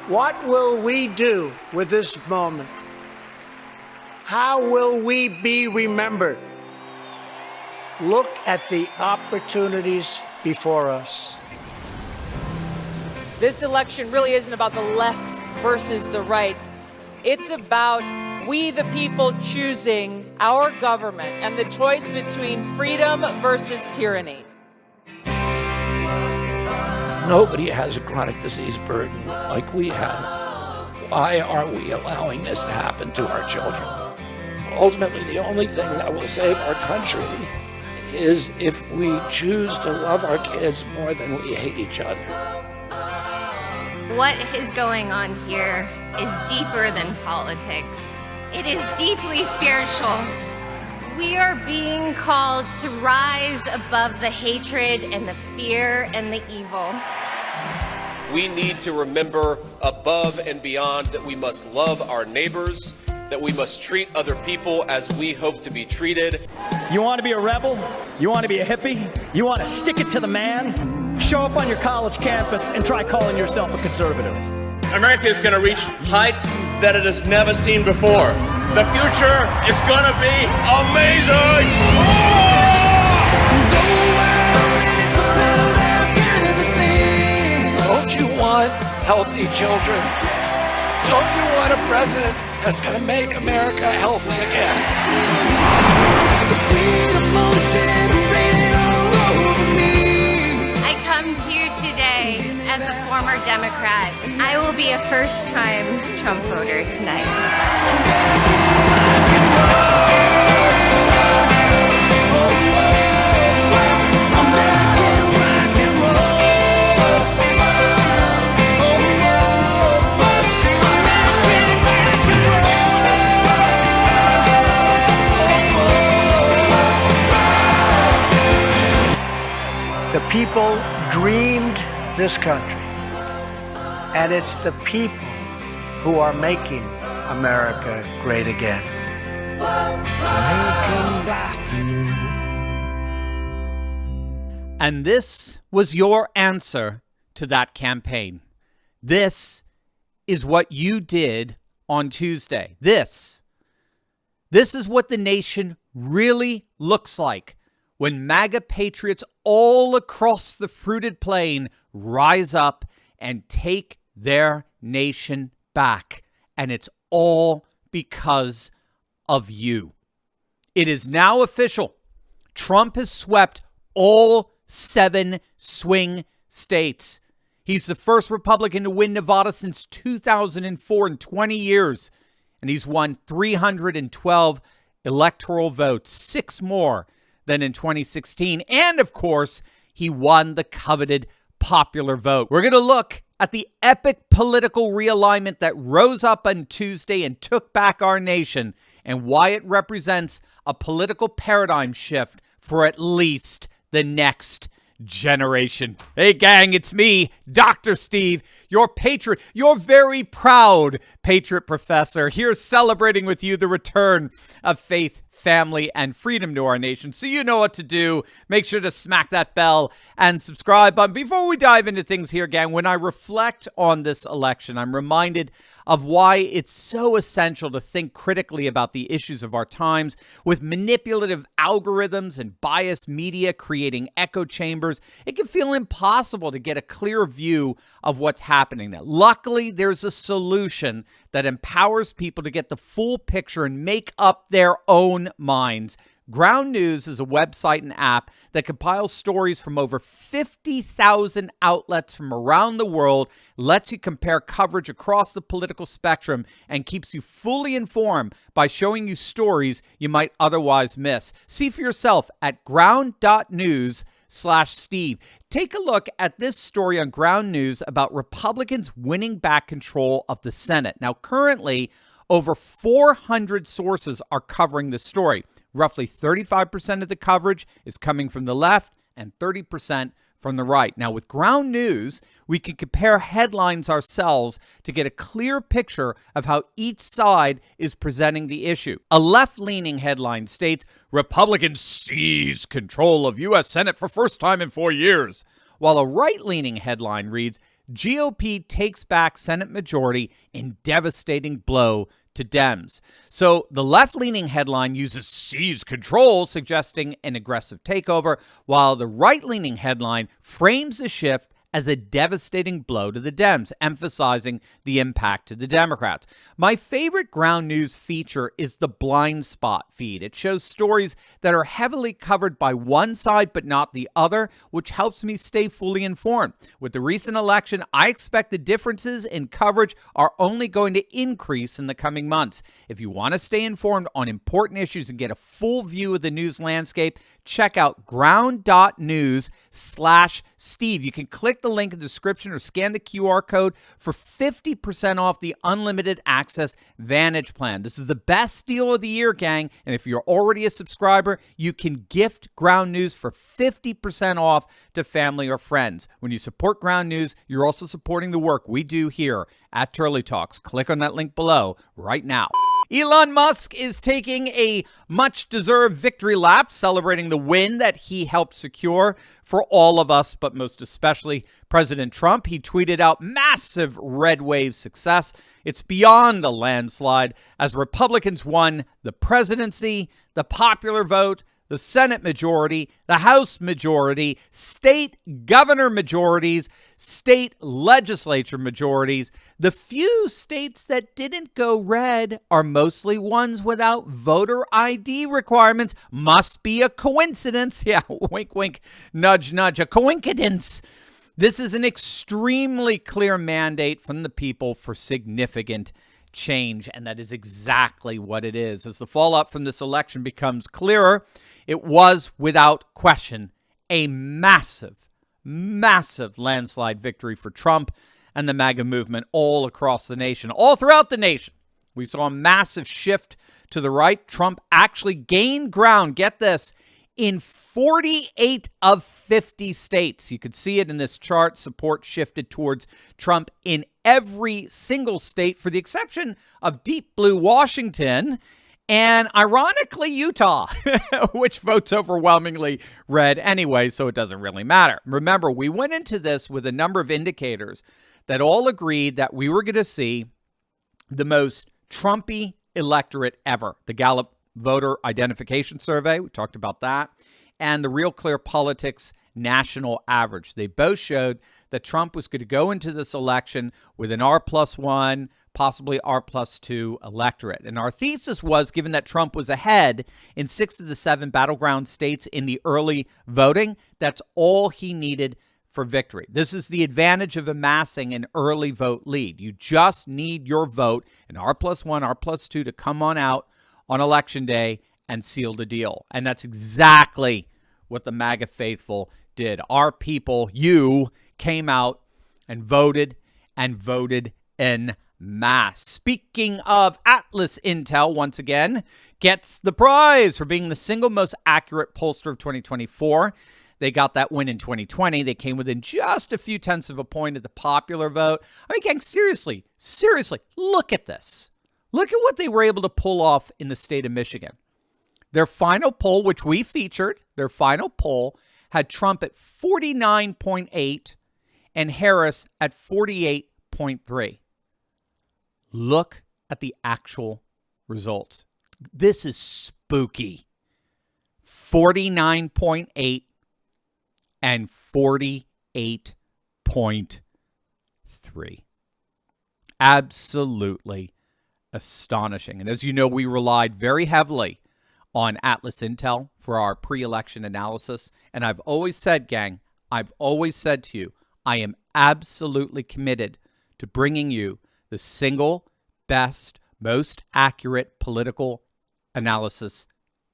What will we do with this moment? How will we be remembered? Look at the opportunities before us. This election really isn't about the left versus the right. It's about we, the people, choosing our government and the choice between freedom versus tyranny. Nobody has a chronic disease burden like we have. Why are we allowing this to happen to our children? Ultimately, the only thing that will save our country is if we choose to love our kids more than we hate each other. What is going on here is deeper than politics. It is deeply spiritual. We are being called to rise above the hatred and the fear and the evil. We need to remember above and beyond that we must love our neighbors, that we must treat other people as we hope to be treated. You want to be a rebel? You want to be a hippie? You want to stick it to the man? Show up on your college campus and try calling yourself a conservative. America is going to reach heights that it has never seen before. The future is going to be amazing! Don't you want healthy children? Don't you want a president that's going to make America healthy again? I come to you today as a former Democrat. I will be a first-time Trump voter tonight. The people dreamed this country, and it's the people who are making America great again. And this was your answer to that campaign. This is what you did on Tuesday. This is what the nation really looks like when MAGA patriots all across the fruited plain rise up and take their nation back. And it's all because of you. It is now official. Trump has swept all 7 swing states. He's the first Republican to win Nevada since 2004 in 20 years. And he's won 312 electoral votes, 6 more than in 2016. And, of course, he won the coveted popular vote. We're going to look at the epic political realignment that rose up on Tuesday and took back our nation and why it represents a political paradigm shift for at least the next generation. Hey, gang, it's me, Dr. Steve, your patriot, your very proud patriot professor, here celebrating with you the return of faith, family, and freedom to our nation. So you know what to do. Make sure to smack that bell and subscribe button. Before we dive into things here, gang, when I reflect on this election, I'm reminded of why it's so essential to think critically about the issues of our times. With manipulative algorithms and biased media creating echo chambers, it can feel impossible to get a clear view of what's happening now. Luckily, there's a solution that empowers people to get the full picture and make up their own minds. Ground News is a website and app that compiles stories from over 50,000 outlets from around the world, lets you compare coverage across the political spectrum, and keeps you fully informed by showing you stories you might otherwise miss. See for yourself at ground.news/Steve. Take a look at this story on Ground News about Republicans winning back control of the Senate. Now, currently, over 400 sources are covering this story. Roughly 35% of the coverage is coming from the left and 30% from the right. Now, with Ground News, we can compare headlines ourselves to get a clear picture of how each side is presenting the issue. A left-leaning headline states, Republicans seize control of U.S. Senate for first time in 4 years, while a right-leaning headline reads, GOP takes back Senate majority in devastating blow to Dems. So the left-leaning headline uses seize control, suggesting an aggressive takeover, while the right-leaning headline frames the shift as a devastating blow to the Dems, emphasizing the impact to the Democrats. My favorite ground news feature is the blind spot feed. It shows stories that are heavily covered by one side but not the other, which helps me stay fully informed. With the recent election, I expect the differences in coverage are only going to increase in the coming months. If you want to stay informed on important issues and get a full view of the news landscape, check out ground.news/Steve. You can click the link in the description or scan the QR code for 50% off the unlimited access Vantage plan. This is the best deal of the year, gang. And if you're already a subscriber, you can gift Ground News for 50% off to family or friends. When you support Ground News, you're also supporting the work we do here at Turley Talks. Click on that link below right now. Elon Musk is taking a much-deserved victory lap, celebrating the win that he helped secure for all of us, but most especially President Trump. He tweeted out massive red wave success. It's beyond a landslide as Republicans won the presidency, the popular vote, the Senate majority, the House majority, state governor majorities, state legislature majorities. The few states that didn't go red are mostly ones without voter ID requirements. Must be a coincidence. Yeah, wink, wink, nudge, nudge, a coincidence. This is an extremely clear mandate from the people for significant change, and that is exactly what it is. As the fallout from this election becomes clearer, it was without question a massive, massive landslide victory for Trump and the MAGA movement all across the nation, all throughout the nation. We saw a massive shift to the right. Trump actually gained ground, get this, in 48 of 50 states. You could see it in this chart. Support shifted towards Trump in every single state, for the exception of deep blue Washington and, ironically, Utah, which votes overwhelmingly red anyway, so it doesn't really matter. Remember, we went into this with a number of indicators that all agreed that we were going to see the most Trumpy electorate ever. The Gallup Voter Identification Survey, we talked about that, and the Real Clear Politics national average. They both showed that Trump was going to go into this election with an R+1, possibly R+2 electorate. And our thesis was, given that Trump was ahead in 6 of the 7 battleground states in the early voting, that's all he needed for victory. This is the advantage of amassing an early vote lead. You just need your vote, an R+1, R+2, to come on out on Election Day and seal the deal. And that's exactly what the MAGA faithful did. Our people, you, came out and voted en masse. Speaking of, Atlas Intel, once again, gets the prize for being the single most accurate pollster of 2024. They got that win in 2020. They came within just a few tenths of a point of the popular vote. I mean, gang, seriously, look at this. Look at what they were able to pull off in the state of Michigan. Their final poll, which we featured, their final poll had Trump at 49.8 and Harris at 48.3. Look at the actual results. This is spooky. 49.8 and 48.3. Absolutely astonishing. And as you know, we relied very heavily on Atlas Intel for our pre-election analysis. And I've always said, gang, I've always said to you, I am absolutely committed to bringing you the single best, most accurate political analysis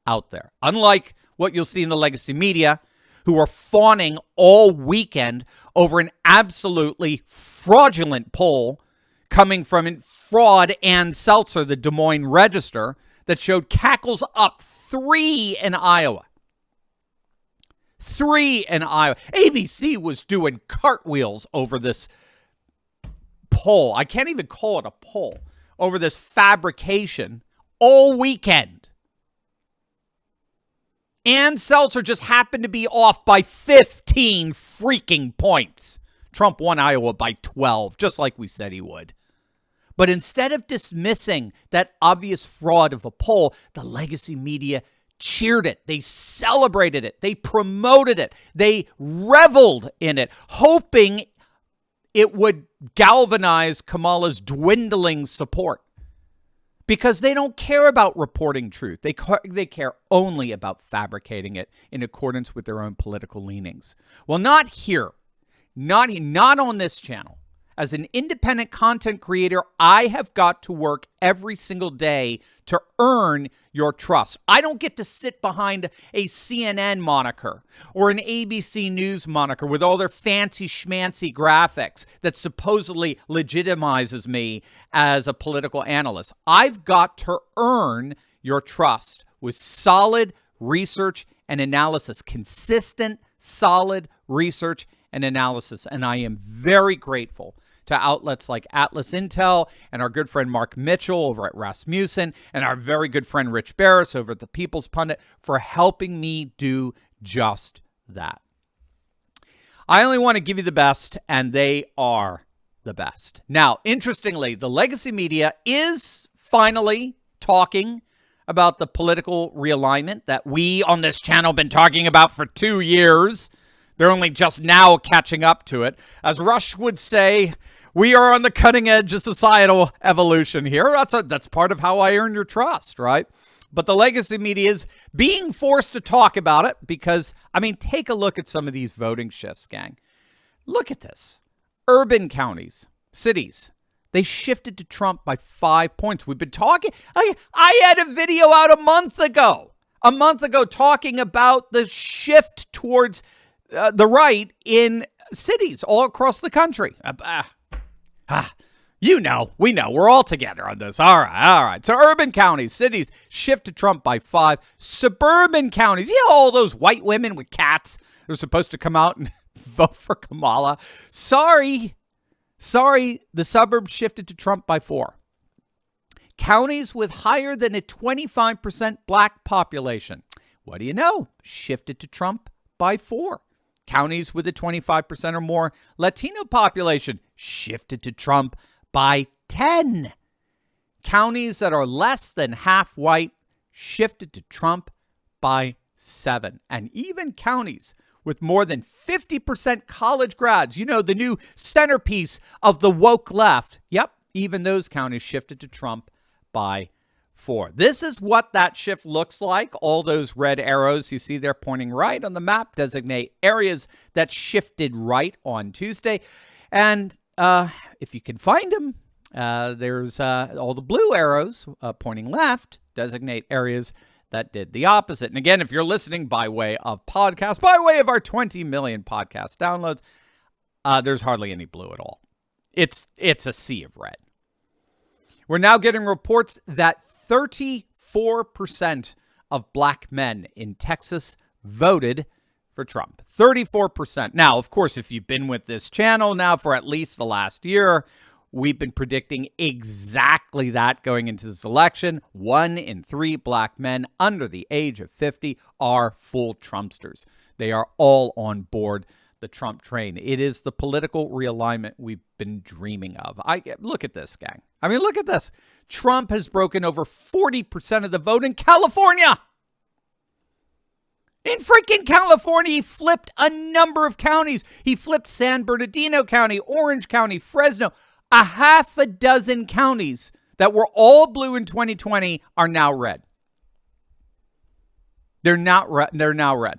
out there. Unlike what you'll see in the legacy media, who are fawning all weekend over an absolutely fraudulent poll coming from Fraud and Seltzer, the Des Moines Register, that showed Cackles up 3 in Iowa. 3 in Iowa. ABC was doing cartwheels over this poll. I can't even call it a poll. Over this fabrication all weekend. And Seltzer just happened to be off by 15 freaking points. Trump won Iowa by 12, just like we said he would. But instead of dismissing that obvious fraud of a poll, the legacy media cheered it. They celebrated it. They promoted it. They reveled in it, hoping it would galvanize Kamala's dwindling support. Because they don't care about reporting truth. They care only about fabricating it in accordance with their own political leanings. Well, not here. Not on this channel. As an independent content creator, I have got to work every single day to earn your trust. I don't get to sit behind a CNN moniker or an ABC News moniker with all their fancy schmancy graphics that supposedly legitimizes me as a political analyst. I've got to earn your trust with solid research and analysis, consistent, solid research and analysis. And I am very grateful to outlets like Atlas Intel and our good friend Mark Mitchell over at Rasmussen and our very good friend Rich Barris over at the People's Pundit for helping me do just that. I only want to give you the best, and they are the best. Now, interestingly, the legacy media is finally talking about the political realignment that we on this channel have been talking about for 2 years. They're only just now catching up to it. As Rush would say, we are on the cutting edge of societal evolution here. That's part of how I earn your trust, right? But the legacy media is being forced to talk about it because, I mean, take a look at some of these voting shifts, gang. Look at this. Urban counties, cities, they shifted to Trump by 5 points. We've been talking. I had a video out a month ago talking about the shift towards the right in cities all across the country. We know, we're all together on this. All right. So urban counties, cities shift to Trump by 5. Suburban counties, all those white women with cats who are supposed to come out and vote for Kamala. Sorry, the suburbs shifted to Trump by 4. Counties with higher than a 25% black population, what do you know? Shifted to Trump by 4. Counties with a 25% or more Latino population shifted to Trump by 10. Counties that are less than half white shifted to Trump by 7. And even counties with more than 50% college grads, the new centerpiece of the woke left. Yep, even those counties shifted to Trump by 4. This is what that shift looks like. All those red arrows you see there pointing right on the map designate areas that shifted right on Tuesday. And if you can find them, there's all the blue arrows pointing left designate areas that did the opposite. And again, if you're listening by way of podcast, by way of our 20 million podcast downloads, there's hardly any blue at all. It's a sea of red. We're now getting reports that 34% of black men in Texas voted for Trump. 34%. Now, of course, if you've been with this channel now for at least the last year, we've been predicting exactly that going into this election. 1 in 3 black men under the age of 50 are full Trumpsters. They are all on board the Trump train. It is the political realignment we've been dreaming of. Look at this, gang. I mean, look at this. Trump has broken over 40% of the vote in California. In freaking California, he flipped a number of counties. He flipped San Bernardino County, Orange County, Fresno. A half a dozen counties that were all blue in 2020 are now red. They're now red.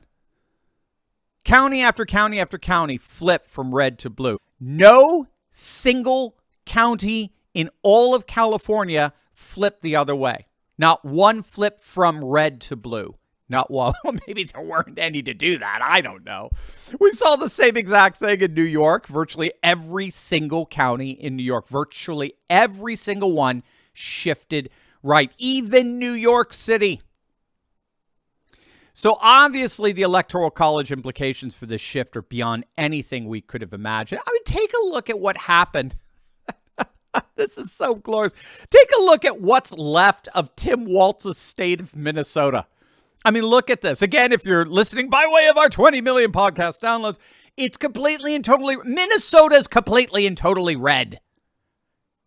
County after county after county flipped from red to blue. No single county in all of California flipped the other way. Not one flip from red to blue. Not one. Well, maybe there weren't any to do that. I don't know. We saw the same exact thing in New York. Virtually every single county in New York, virtually every single one shifted right. Even New York City. So obviously the Electoral College implications for this shift are beyond anything we could have imagined. I mean, take a look at what happened. This is so glorious. Take a look at what's left of Tim Walz's state of Minnesota. I mean, look at this. Again, if you're listening by way of our 20 million podcast downloads, It's completely and totally, Minnesota's completely and totally red.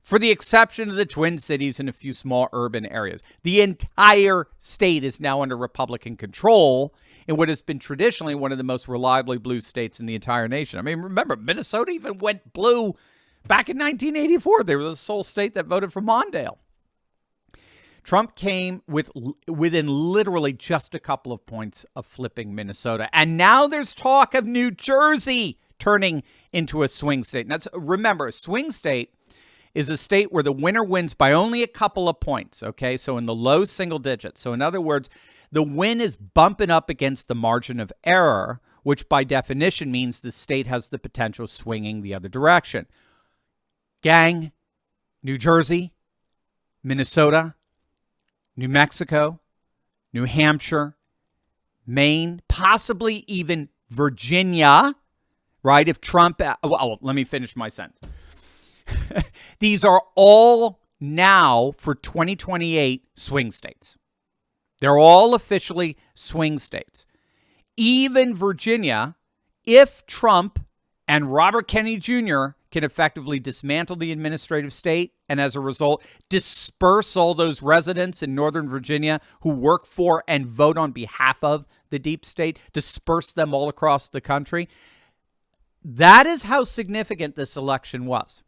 For the exception of the Twin Cities and a few small urban areas. The entire state is now under Republican control in what has been traditionally one of the most reliably blue states in the entire nation. I mean, remember, Minnesota even went blue back in 1984. They were the sole state that voted for Mondale. Trump came within literally just a couple of points of flipping Minnesota. And now there's talk of New Jersey turning into a swing state. And remember, a swing state is a state where the winner wins by only a couple of points, okay? So in the low single digits. So in other words, the win is bumping up against the margin of error, which by definition means the state has the potential of swinging the other direction. Gang, New Jersey, Minnesota, New Mexico, New Hampshire, Maine, possibly even Virginia, right? If Trump, well, let me finish my sentence. These are all now for 2028 swing states. They're all officially swing states. Even Virginia, if Trump and Robert Kennedy Jr. can effectively dismantle the administrative state and as a result disperse all those residents in Northern Virginia who work for and vote on behalf of the deep state, disperse them all across the country. That is how significant this election was.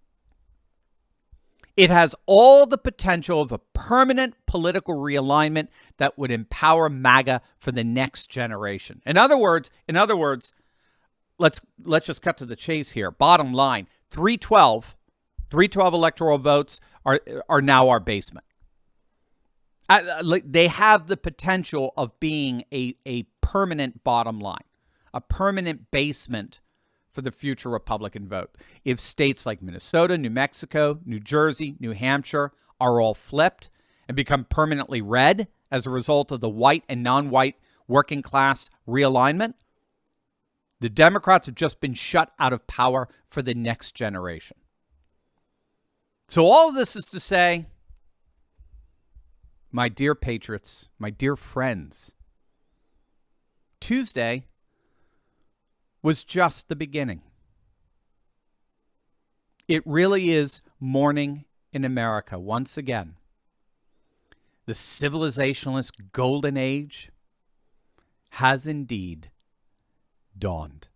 It has all the potential of a permanent political realignment that would empower MAGA for the next generation. In other words, let's just cut to the chase here. Bottom line, 312 electoral votes are now our basement. They have the potential of being a permanent bottom line, a permanent basement for the future Republican vote. If states like Minnesota, New Mexico, New Jersey, New Hampshire are all flipped and become permanently red as a result of the white and non-white working class realignment, the Democrats have just been shut out of power for the next generation. So all of this is to say, my dear patriots, my dear friends, Tuesday was just the beginning. It really is morning in America once again. The civilizationalist golden age has indeed dawned.